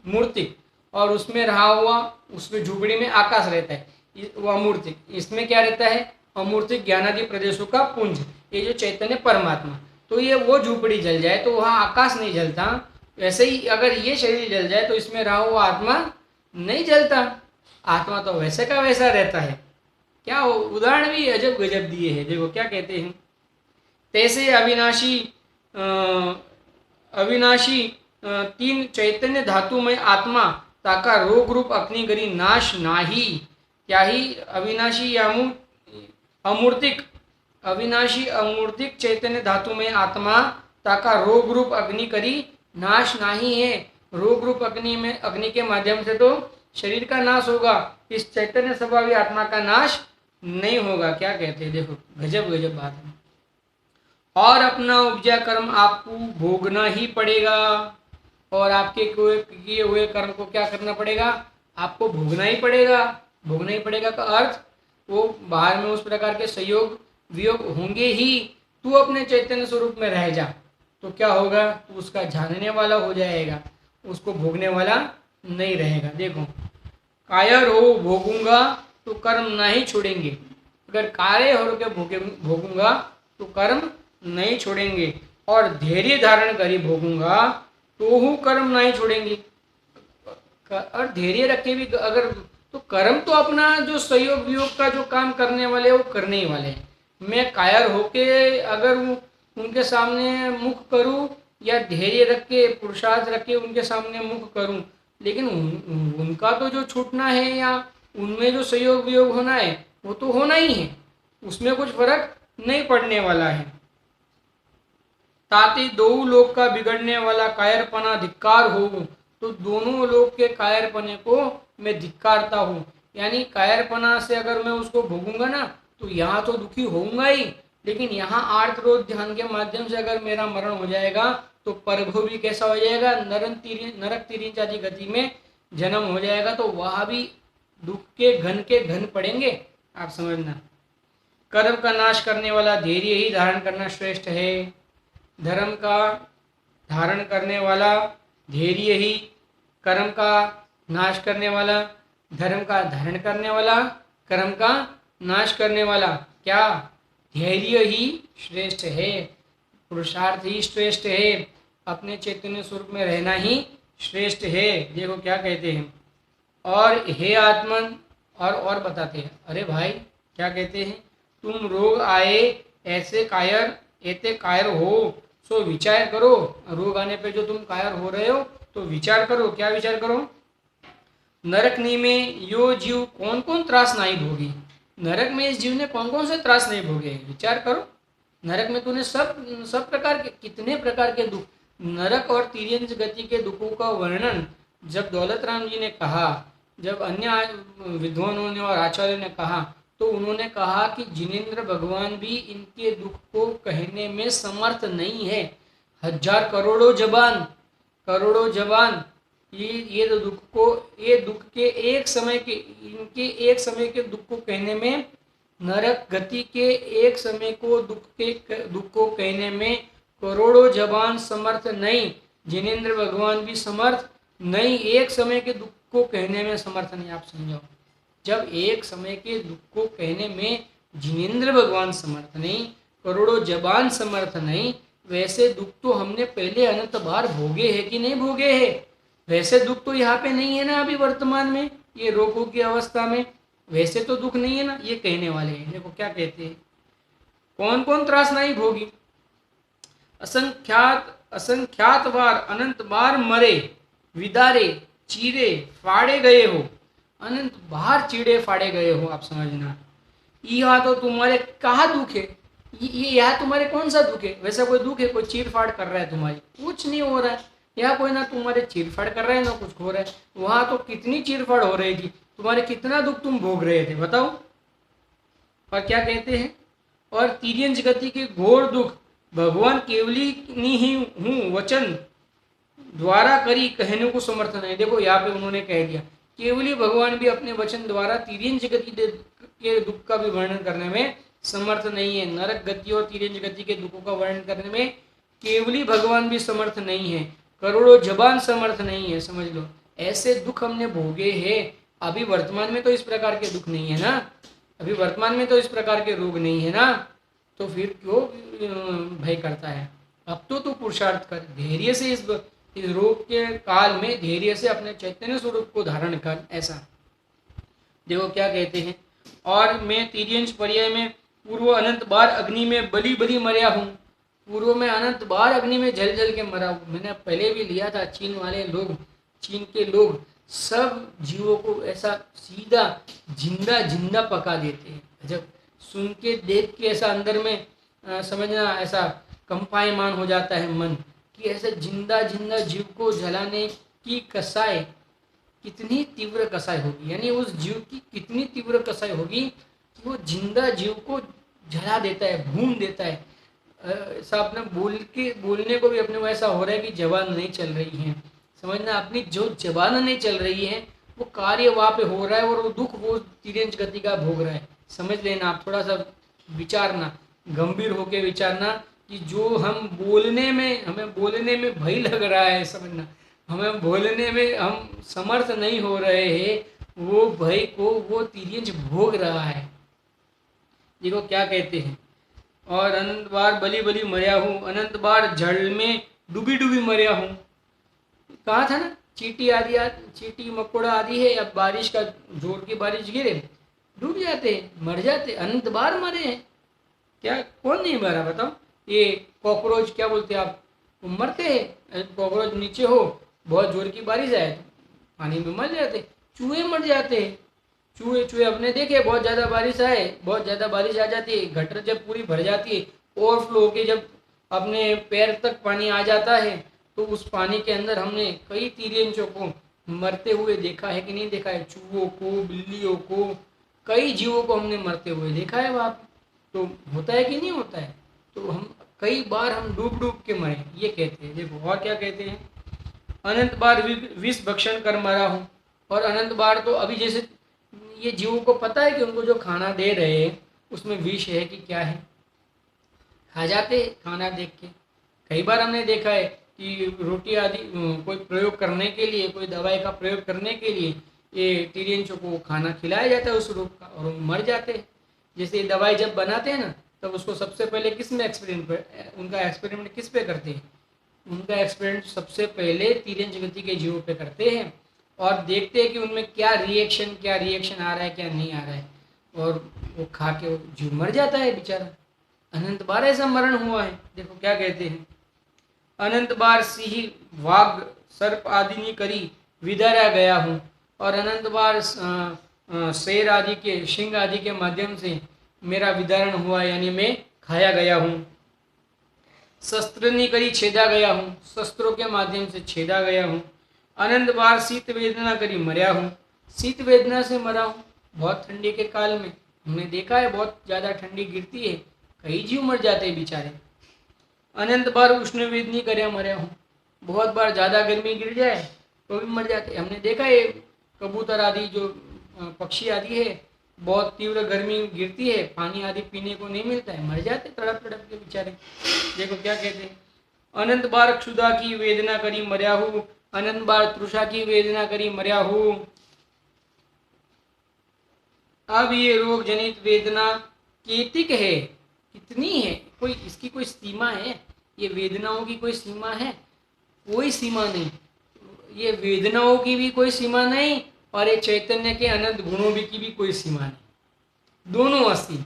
मूर्तिक, और उसमें रहा हुआ, उसमें झूपड़ी में आकाश रहता है, वो अमूर्तिक। इसमें क्या रहता है, अमूर्तिक ज्ञानादि प्रदेशों का पुंज, ये जो चैतन्य परमात्मा। तो ये वो झूपड़ी जल जाए तो वहाँ आकाश नहीं जलता, वैसे ही अगर ये शरीर जल जाए तो इसमें रहा हुआ आत्मा नहीं जलता, आत्मा तो वैसे का वैसा रहता है। क्या उदाहरण भी अजब गजब दिए हैं। देखो क्या कहते हैं, तैसे अविनाशी अविनाशी तीन चैतन्य धातु में आत्मा ताका रोग रूप अग्नि गरी नाश नाही, क्या ही अविनाशी अमूर्तिक, अविनाशी अमूर्तिक चैतन्य धातु में आत्मा ताका रोग रूप अग्नि करी नाश नाही है। रोग रूप अग्नि में, अग्नि के माध्यम से तो शरीर का नाश होगा, इस चैतन्य स्वभावी आत्मा का नाश नहीं होगा। क्या कहते हैं, देखो गजब गजब बात है। और अपना उपजा कर्म आपको भोगना ही पड़ेगा, और आपके किए हुए कर्म को क्या करना पड़ेगा, आपको भोगना ही पड़ेगा। भोगना ही पड़ेगा का अर्थ, वो बाहर में उस प्रकार के संयोग वियोग होंगे ही, तू अपने चैतन्य स्वरूप में रह जा तो क्या होगा, तू उसका जानने वाला हो जाएगा, उसको भोगने वाला नहीं रहेगा। देखो, कायर हो भोगूंगा तो कर्म नहीं छोड़ेंगे, अगर कार्य हो के भोगूंगा तो कर्म नहीं छोड़ेंगे, और धैर्य धारण करी भोगूंगा तो हूँ कर्म नहीं छोड़ेंगे। और धैर्य रखे भी अगर, तो कर्म तो अपना जो संयोग वियोग का जो काम करने वाले वो करने ही वाले हैं। मैं कायर होके अगर उनके सामने मुख करूं, या धैर्य रख के पुरुषार्थ रख के उनके सामने मुख करूं, लेकिन उनका तो जो छूटना है या उनमें जो संयोग वियोग होना है वो तो होना ही है, उसमें कुछ फर्क नहीं पड़ने वाला है। ताकि दो लोग का बिगड़ने वाला कायरपना धिक्कार हो, तो दोनों लोग के कायरपने को मैं धिक्कारता हूँ। यानी कायरपना से अगर मैं उसको भोगूंगा ना तो यहाँ तो दुखी होऊंगा ही, लेकिन यहाँ आर्त रोध ध्यान के माध्यम से अगर मेरा मरण हो जाएगा तो परभो भी कैसा हो जाएगा, नरक तिरिंच आदि गति में जन्म हो जाएगा, तो वहाँ भी दुख के घन पड़ेंगे। आप समझना, कर्म का नाश करने वाला धैर्य ही धारण करना श्रेष्ठ है, धर्म का धारण करने वाला धैर्य ही, कर्म का नाश करने वाला धर्म का धारण करने वाला, कर्म का नाश करने वाला क्या, धैर्य ही श्रेष्ठ है, पुरुषार्थ ही श्रेष्ठ है, अपने चैतन्य स्वरूप में रहना ही श्रेष्ठ है। देखो क्या कहते हैं, और हे आत्मन, और बताते हैं, अरे भाई क्या कहते हैं, तुम रोग आए ऐसे कायर हो, सो विचार करो। रोग आने पे जो तुम कायर हो रहे हो तो विचार करो। क्या विचार करो, नरक में यो जीव कौन कौन त्रास नहीं भोगी, नरक में इस जीव ने कौन कौन से त्रास नहीं भोगे, विचार करो। नरक में तूने सब प्रकार के, कितने प्रकार के दुख, नरक और तिर्यंच गति के दुखों का वर्णन जब दौलत राम जी ने कहा, जब अन्य विद्वानों ने और आचार्यों ने कहा, तो उन्होंने कहा कि जिनेंद्र भगवान भी इनके दुख को कहने में समर्थ नहीं है। हजार करोड़ों जबान ये तो दुख को, ये दुख के एक समय के, इनके एक समय के दुख को कहने में, नरक गति के एक समय को दुख को कहने में करोड़ों जबान समर्थ नहीं, जिनेंद्र भगवान भी समर्थ नहीं, एक समय के दुख को कहने में समर्थ नहीं। आप समझो, जब एक समय के दुख को कहने में जिनेंद्र भगवान समर्थ नहीं, करोड़ों जबान समर्थ नहीं, वैसे दुख तो हमने पहले अनंत बार भोगे हैं कि नहीं भोगे हैं। वैसे दुख तो यहाँ पे नहीं है ना अभी वर्तमान में, ये रोगों की अवस्था में वैसे तो दुख नहीं है ना, ये कहने वाले हैं। देखो क्या कहते हैं, कौन कौन त्रास नहीं भोगी, असंख्यात बार अनंत बार मरे, विदारे चीरे फाड़े गए हो, अनंत बार चीड़े फाड़े गए हो। आप समझना, यहाँ तो तुम्हारे कहाँ दुख है, ये यहाँ तुम्हारे कौन सा दुख है, वैसा कोई दुख है, कोई चीरफाड़ कर रहा है तुम्हारी, कुछ नहीं हो रहा है। यहाँ कोई ना तुम्हारे चीरफाड़ कर रहा है ना कुछ हो रहा है, वहाँ तो कितनी चीरफाड़ हो रही थी, तुम्हारे कितना दुख तुम भोग रहे थे बताओ। और क्या कहते हैं, और तिर्यंच गति के घोर दुख भगवान केवली ही हूँ वचन द्वारा करी कहने को समर्थ नहीं। देखो यहाँ पे उन्होंने कह दिया केवली भगवान भी अपने वचन द्वारा तिर्यंच गति के दुख का भी वर्णन करने में समर्थ नहीं है। नरक गति और तिर्यंच गति के दुखों का वर्णन करने में केवली भगवान भी समर्थ नहीं है, करोड़ों जबान समर्थ नहीं है। समझ लो, ऐसे दुख हमने भोगे हैं। अभी वर्तमान में तो इस प्रकार के दुख नहीं है ना, अभी वर्तमान में तो इस प्रकार के रोग नहीं है ना, तो फिर क्यों भय करता है। अब तो तू पुरुषार्थ कर, धैर्य से इस रोग के काल में धैर्य से अपने चैतन्य स्वरूप को धारण कर। ऐसा देखो क्या कहते हैं, और मैं तिर्यंच पर्याय में पूर्व अनंत बार अग्नि में बली बली मरया हूँ। पूर्व में अनंत बार अग्नि में जल जल के मरा हूँ। मैंने पहले भी लिया था, चीन वाले लोग, चीन के लोग सब जीवों को ऐसा सीधा जिंदा जिंदा पका देते हैं। जब सुन के देख के ऐसा अंदर में समझना, ऐसा कंपायमान हो जाता है मन कि ऐसे जिंदा जिंदा जीव को जलाने की कसाई कितनी तीव्र कसाई होगी, यानी उस जीव की कितनी तीव्र कसाई होगी कि वो जिंदा जीव को जला देता है, भून देता है। ऐसा अपने बोलने को भी अपने को ऐसा हो रहा है कि जबान नहीं चल रही है। समझना, अपनी जो जबान नहीं चल रही है वो कार्य वहाँ पे हो रहा है, और वो दुख वो तिर्यंच गति का भोग रहा है। समझ लेना, आप थोड़ा सा विचारना, गंभीर होके विचारना कि जो हम बोलने में, हमें बोलने में भय लग रहा है, समझना, हमें बोलने में हम समर्थ नहीं हो रहे हैं, वो भय को वो तिर्यंच भोग रहा है। देखो क्या कहते हैं, और अनंत बार बली बली मरया हूँ, अनंत बार जल में डूबी डूबी मरया हूँ। कहा था ना, चींटी मकोड़ा आदि है, अब बारिश का जोर की बारिश गिरे डूब जाते हैं, मर जाते, अनंत बार मरे हैं। क्या कौन नहीं मरा बताओ। ये कॉकरोच क्या बोलते हैं आप, वो मरते हैं। कॉकरोच नीचे हो, बहुत जोर की बारिश आए तो पानी में मर जाते। चूहे मर जाते हैं, चूहे अपने देखे, बहुत ज़्यादा बारिश आए, बहुत ज़्यादा बारिश आ जाती है, गटर जब पूरी भर जाती है, ओवरफ्लो होके जब अपने पैर तक पानी आ जाता है, तो उस पानी के अंदर हमने कई तिर्यंचों को मरते हुए देखा है कि नहीं देखा है। चूहों को, बिल्लियों को, कई जीवों को हमने मरते हुए देखा है वहाँ पे। तो होता है कि नहीं होता है। तो हम कई बार हम डूब डूब के मरे, ये कहते हैं। देखो और क्या कहते हैं, अनंत बार विष भक्षण कर मरा हूँ। और अनंत बार तो अभी जैसे ये जीवों को पता है कि उनको जो खाना दे रहे हैं उसमें विष है कि क्या है, खा जाते हैं खाना देख के। कई बार हमने देखा है कि रोटी आदि कोई प्रयोग करने के लिए, कोई दवाई का प्रयोग करने के लिए ये तिर्यंचों को खाना खिलाया जाता है उस रोग का, और वो मर जाते हैं। जैसे ये दवाई जब बनाते हैं ना, तब उसको सबसे पहले किस में उनका एक्सपेरिमेंट किस पे करते हैं, उनका एक्सपेरिमेंट सबसे पहले तिर्यंच गति के जीवों पे करते हैं, और देखते हैं कि उनमें क्या रिएक्शन आ रहा है, क्या नहीं आ रहा है, और वो खा के वो जीव मर जाता है बेचारा। अनंत बार ऐसा मरण हुआ है। देखो क्या कहते हैं, अनंत बार सिंह वाघ सर्प आदि ने करी विदारा गया हूँ। और अनंत बार शेर आदि के सिंह आदि के माध्यम से मेरा विदारण हुआ, यानी मैं खाया गया हूँ। शस्त्र ने करी छेदा गया हूँ, शस्त्रों के माध्यम से छेदा गया हूँ। अनंत बार शीत वेदना करी मरया हूँ, शीत वेदना से मरा हूँ। बहुत ठंडी के काल में हमने देखा है, बहुत ज़्यादा ठंडी गिरती है, कई जीव मर जाते हैं बेचारे। अनंत बार उष्ण वेदनी करे मरया हूँ, बहुत बार ज़्यादा गर्मी गिर जाए तो भी मर जाते। हमने देखा है कबूतर आदि जो पक्षी आदि है, बहुत तीव्र गर्मी गिरती है, पानी आदि पीने को नहीं मिलता है, मर जाते तड़प तड़प के बेचारे। देखो क्या कहते हैं, अनंत बार क्षुधा की वेदना करी मरया हूँ, अनंत बार तृषा की वेदना करी मरया हूँ। अब ये रोग जनित वेदना केतिक है, कितनी है, कोई इसकी कोई सीमा है, ये वेदनाओं की कोई सीमा है, कोई सीमा नहीं। ये वेदनाओं की भी कोई सीमा नहीं, और ये चैतन्य के अनंत गुणों की भी कोई सीमा नहीं, दोनों असीम।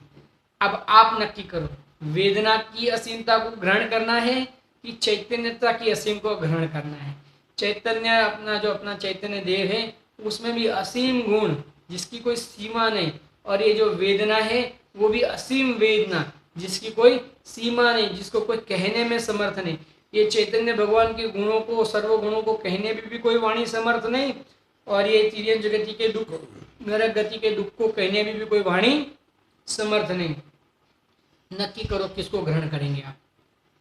अब आप नक्की करो, वेदना की असीमता को ग्रहण करना है कि चैतन्यता की असीम को ग्रहण करना है। चैतन्य अपना जो अपना चैतन्य देव है उसमें भी असीम गुण, जिसकी कोई सीमा नहीं, और ये जो वेदना है वो भी असीम वेदना, जिसकी कोई सीमा नहीं, जिसको कोई कहने में समर्थ नहीं। ये चैतन्य भगवान के गुणों को, सर्वगुणों को कहने में भी कोई वाणी समर्थ नहीं, और ये तिर्यन जगति के दुख, नरक गति के दुख को कहने में भी कोई वाणी समर्थ नहीं। नक्की करो किसको ग्रहण करेंगे आप,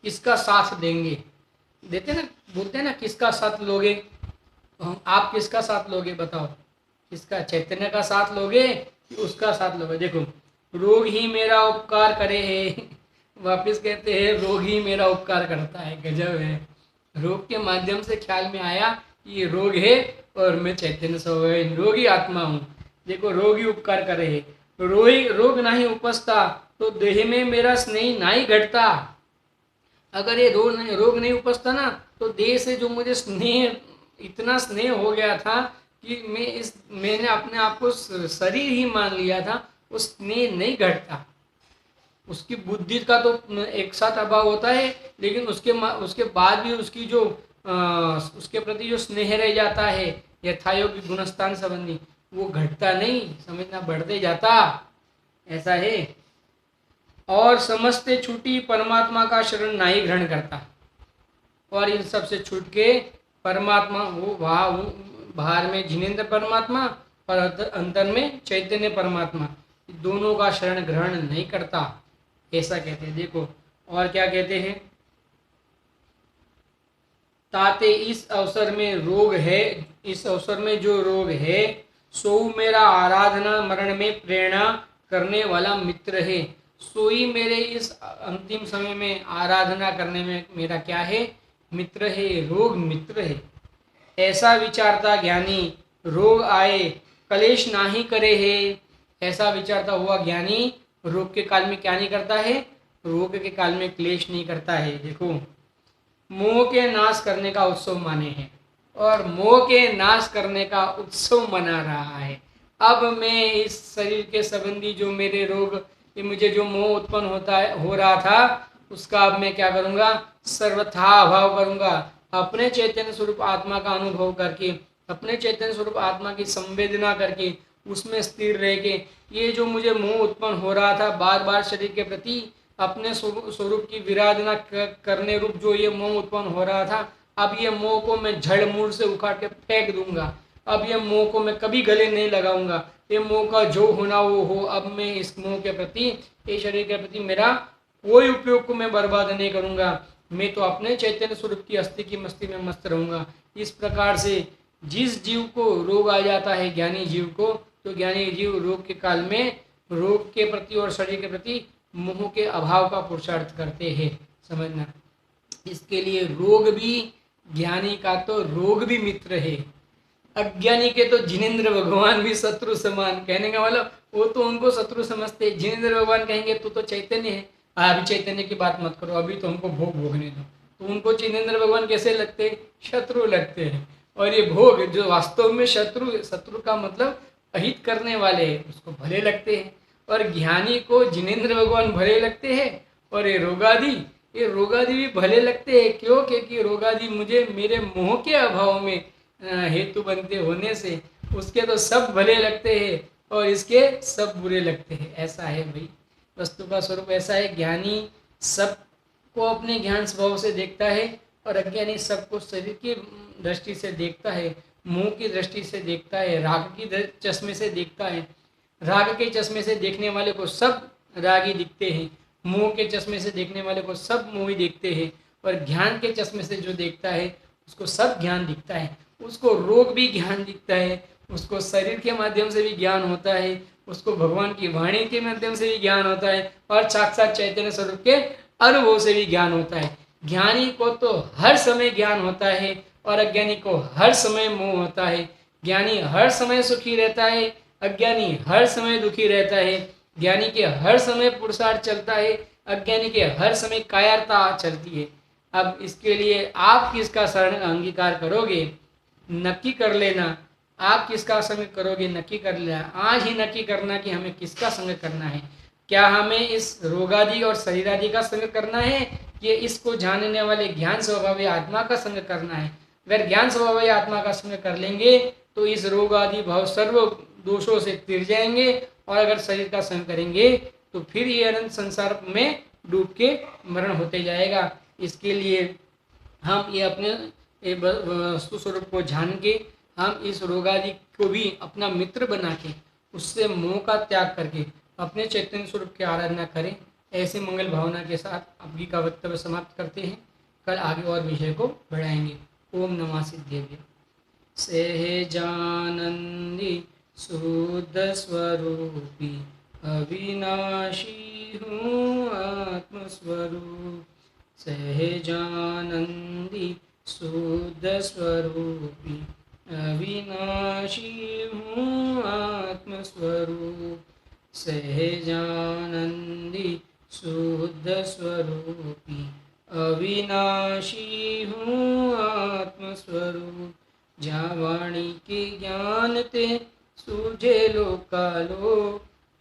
किसका साथ देंगे। देते ना, बोलते हैं ना किसका साथ लोगे, तो आप किसका साथ लोगे बताओ, किसका, चैतन्य का साथ लोगे कि उसका साथ लोगे। देखो, रोग ही मेरा उपकार करे है, वापिस कहते हैं रोग ही मेरा उपकार करता है। गजब है, रोग के माध्यम से ख्याल में आया कि ये रोग है और मैं चैतन्य स्वभाव रोगी आत्मा हूँ। देखो, रोग ही उपकार करे है, रोग नहीं उपजता तो देह में मेरा स्नेह नहीं घटता। अगर ये रोग नहीं उपजता ना, तो देह से जो मुझे स्नेह, इतना स्नेह हो गया था कि मैंने अपने आप को शरीर ही मान लिया था, वो स्नेह नहीं घटता। उसकी बुद्धि का तो एक साथ अभाव होता है, लेकिन उसके बाद भी उसकी जो उसके प्रति जो स्नेह रह जाता है यथायोग्य गुणस्थान संबंधी, वो घटता नहीं, समझना, बढ़ते जाता। ऐसा है। और समझते छूटी परमात्मा का शरण नहीं ग्रहण करता, और इन सब से छूट के परमात्मा, वो बाहर में जिनेन्द्र परमात्मा और अंदर में चैतन्य परमात्मा, दोनों का शरण ग्रहण नहीं करता, ऐसा कहते हैं। देखो और क्या कहते हैं, ताते इस अवसर में रोग है, इस अवसर में जो रोग है सो मेरा आराधना मरण में प्रेरणा करने वाला मित्र है। सोई मेरे इस अंतिम समय में आराधना करने में मेरा क्या है, मित्र है, रोग मित्र है। ऐसा विचारता ज्ञानी रोग आए कलेश नाही करे है। ऐसा विचारता हुआ ज्ञानी रोग के काल में क्या नहीं करता है, रोग के काल में क्लेश नहीं करता है। देखो, मोह के नाश करने का उत्सव माने हैं, और मोह के नाश करने का उत्सव मना रहा है। अब मैं इस शरीर के संबंधी जो मेरे रोग, ये मुझे जो मोह उत्पन्न हो रहा था, उसका अब मैं क्या करूँगा, सर्वथा अभाव करूँगा। अपने चैतन्य स्वरूप आत्मा का अनुभव करके, अपने चैतन्य स्वरूप आत्मा की संवेदना करके, उसमें स्थिर रह के, ये जो मुझे मोह उत्पन्न हो रहा था बार बार शरीर के प्रति, अपने स्वरूप की विराधना करने रूप जो ये मोह उत्पन्न हो रहा था, अब ये मोह को मैं जड़ मूल से उखाड़ के फेंक दूंगा। अब ये मोह को मैं कभी गले नहीं लगाऊंगा। ये मोह का जो होना वो हो। अब मैं इस मोह के प्रति, इस शरीर के प्रति मेरा कोई उपयोग को मैं बर्बाद नहीं करूंगा। मैं तो अपने चैतन्य स्वरूप की अस्थि की मस्ती में मस्त रहूंगा। इस प्रकार से जिस जीव को रोग आ जाता है, ज्ञानी जीव को, तो ज्ञानी जीव रोग के काल में रोग के प्रति और शरीर के प्रति मोह के अभाव का पुरुषार्थ करते हैं। समझना, इसके लिए रोग भी, ज्ञानी का तो रोग भी मित्र है, अज्ञानी के तो जिनेन्द्र भगवान भी शत्रु समान। कहने का मतलब वो तो उनको शत्रु समझते। जिनेन्द्र भगवान कहेंगे तू तो चैतन्य है, अभी चैतन्य की बात मत करो, अभी तो हमको भोग भोगने दो। तो उनको जिनेन्द्र भगवान कैसे लगते, शत्रु लगते हैं। और ये भोग जो वास्तव में शत्रु का मतलब अहित करने वाले हैं, उसको भले लगते हैं। और ज्ञानी को जिनेन्द्र भगवान भले लगते हैं, और ये रोगादि भी भले लगते हैं। क्यों? क्योंकि रोगादि मुझे मेरे मोह के अभाव में हेतु बनते होने से उसके तो सब भले लगते हैं और इसके सब बुरे लगते हैं। ऐसा है भाई, वस्तु का स्वरूप ऐसा है। ज्ञानी सबको अपने ज्ञान स्वभाव से देखता है, और अज्ञानी सबको शरीर की दृष्टि से देखता है, मुंह की दृष्टि से देखता है, राग की चश्मे से देखता है। राग के चश्मे से देखने वाले को सब रागी दिखते हैं, मुंह के चश्मे से देखने वाले को सब मोही दिखते हैं, और ज्ञान के चश्मे से जो देखता है उसको सब ज्ञान दिखता है। उसको रोग भी ज्ञान दिखता है, उसको शरीर के माध्यम से भी ज्ञान होता है, उसको भगवान की वाणी के माध्यम से भी ज्ञान होता है, और साक्षात चैतन्य स्वरूप के अनुभव से भी ज्ञान होता है। ज्ञानी को तो हर समय ज्ञान होता है, और अज्ञानी को हर समय मोह होता है। ज्ञानी हर समय सुखी रहता है, अज्ञानी हर समय दुखी रहता है। ज्ञानी के हर समय पुरुषार्थ चलता है, अज्ञानी के हर समय कायरता चलती है। अब इसके लिए आप किसका शरण अंगीकार करोगे, नक्की कर लेना। आप किसका संग करोगे, नक्की कर लेना। आज ही नक्की करना कि हमें किसका संग करना है। क्या हमें इस रोगादि और शरीरादि का संग करना है, कि इसको जानने वाले ज्ञान स्वभावी आत्मा का संग करना है। अगर ज्ञान स्वभावी आत्मा का संग कर लेंगे तो इस रोग आदि भाव सर्व दोषों से तिर जाएंगे, और अगर शरीर का संग करेंगे तो फिर ये अनंत संसार में डूब के मरण होते जाएगा। इसके लिए हम ये अपने वस्तु स्वरूप को जान के हम इस रोगादि को भी अपना मित्र बना के उससे मोह का त्याग करके अपने चैतन्य स्वरूप की आराधना करें। ऐसे मंगल भावना के साथ अभी का वक्तव्य समाप्त करते हैं। कल आगे और विषय को बढ़ाएंगे। ओम नमः सिद्धेभ्य। सहजानंदी शुद्ध स्वरूपी अविनाशी हूँ आत्मस्वरूप। सहजानंदी शुद्ध स्वरूपी अविनाशी हूँ आत्मस्वरूप। सहजानंदी शुद्ध स्वरूपी अविनाशी हूँ आत्मस्वरूप। जहाँ वाणी के ज्ञान ते सूझे लोकालो,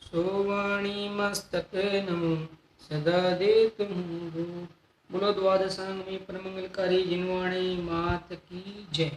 सो वाणी मस्तक नमो सदा देत हूँ। बोलो द्वादशांग में परमंगलकारी जिनवाणी मात की जय।